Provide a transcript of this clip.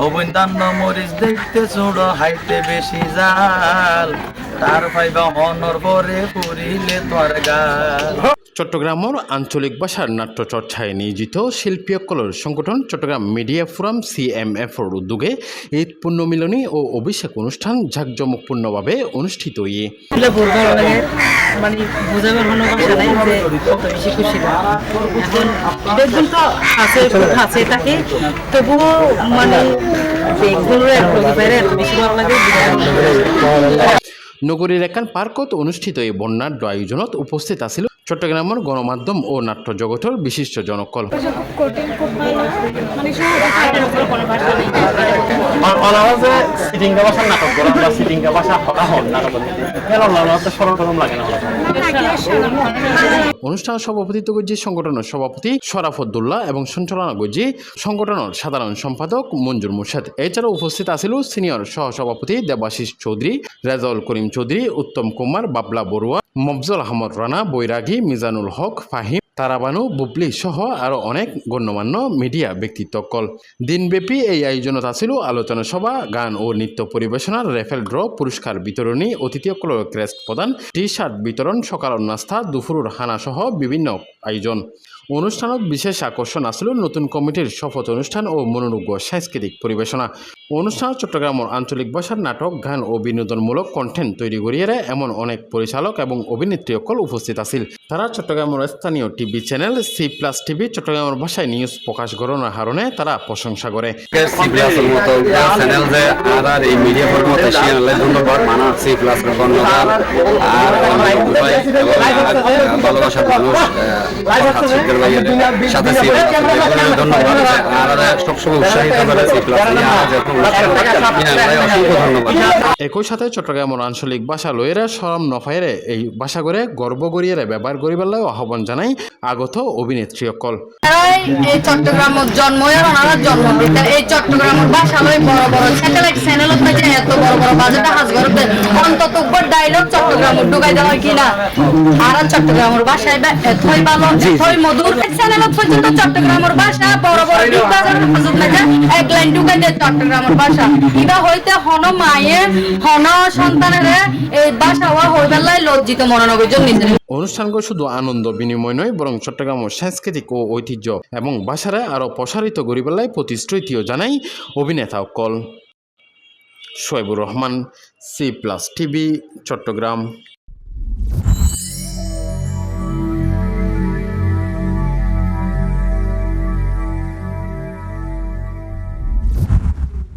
অবৈন্দান্য মরিচ দেখতে চুড়ো হাইতে বেশি জাল তার ফাইবা হনর পরে পুরিলে তোর গাল। চট্টগ্রামের আঞ্চলিক ভাষার নাট্য চর্চায় নিয়োজিত শিল্পীসকলের সংগঠন চট্টগ্রাম মিডিয়া ফোরাম CMF-র উদ্যোগে ঈদ পুণ্যমিলনী ও অভিষেক অনুষ্ঠান জাঁকজমকপূর্ণভাবে অনুষ্ঠিত মানে বোঝাবার কোনো ভাষা নাই যে কত বেশি খুশি এখন দেখবেন তো আছে থাকে তবুও মানে এত বেশি ভালো লাগে। নগরীর একান পার্কত অনুষ্ঠিত এই বর্ণাঢ্য আয়োজনত উপস্থিত আছিল চট্টগ্রামের গণমাধ্যম ও নাট্য জগতের বিশিষ্ট জনকল। অনুষ্ঠান সভাপতিত্ব করছে সংগঠনের সভাপতি শরাফুদ্দৌল্লাহ এবং সঞ্চালনা করছে সংগঠনের সাধারণ সম্পাদক মঞ্জুর মুর্শেদ। এছাড়াও উপস্থিত আছিল সিনিয়র সহসভাপতি দেবাশিস চৌধুরী, রেজাউল করিম চৌধুরী, উত্তম কুমার, বাবলা বড়ুয়া, মফজল আহমদ রানা, বৈরাগী, মিজানুল হক, ফাহিম, তারাবানু, বুবলি সহ আরো অনেক গণ্যমান্য মিডিয়া ব্যক্তিত্বকল। দিনব্যাপী এই আয়োজনত আছিল আলোচনা সভা, গান ও নৃত্য পরিবেশনার রেফেল ড্র, পুরস্কার বিতরণী, অতিথিসকলের ক্রেস্ট প্রদান, টি-শার্ট বিতরণ, সকালের নাস্তা, দুপুরের হানা সহ বিভিন্ন আয়োজন। অনুষ্ঠানত বিশেষ আকর্ষণ আছিল নতুন কমিটির শপথ অনুষ্ঠান ও মনোরোগ্য সাংস্কৃতিক পরিবেশনা। অনুষ্ঠান চট্টগ্রামের আঞ্চলিক ভাষার নাটক, গান ও বিনোদনমূলক কন্টেন্ট তৈরি করিয়ে এমন অনেক পরিচালক এবং অভিনেত্রীসকল উপস্থিত আছিল। তারা চট্টগ্রামের স্থানীয় টিভি চ্যানেল C+TV চট্টগ্রামের ভাষায় নিউজ প্রকাশ করার কারণে তারা প্রশংসা করে। একই সাথে চট্টগ্রামের আঞ্চলিক ভাষা লইয়েরা সরম নফাইরে এই ভাষা করে গর্ব করিয়ে ব্যবহার করিবার আহ্বান জানাই আগত অভিনেত্রী সকল। এই চট্টগ্রামের জন্ম জন্ম এই চট্টগ্রামের ভাষা লই বড় বড় স্যাটেলাইট চ্যানেল থেকে এত বড় বড় বাজেটে হাজ করতে অন্তত ডায়লগ চট্টগ্রামের ঢুকাই দেওয়া কিনা আর চট্টগ্রামের ভাষায় এতই ভালো এতই মধুর চ্যানেল পর্যন্ত চট্টগ্রামের ভাষা বড় বড় হাজত লাগে এক লাইন ঢুকাই দেয় চট্টগ্রামের ভাষা ইবা হইতে হন মায়ের হন সন্তানের এই ভাষা হইবেলায় লজ্জিত মনোনগর জন্য। অনুষ্ঠানগুলো শুধু আনন্দ বিনিময় নয় বরং চট্টগ্রামের সাংস্কৃতিক ও ঐতিহ্য এবং ভাষারে আরো প্রসারিত করিবেলায় প্রতিশ্রুতিও জানাই অভিনেতা কল। শোয়েবুর রহমান, C+TV চট্টগ্রাম।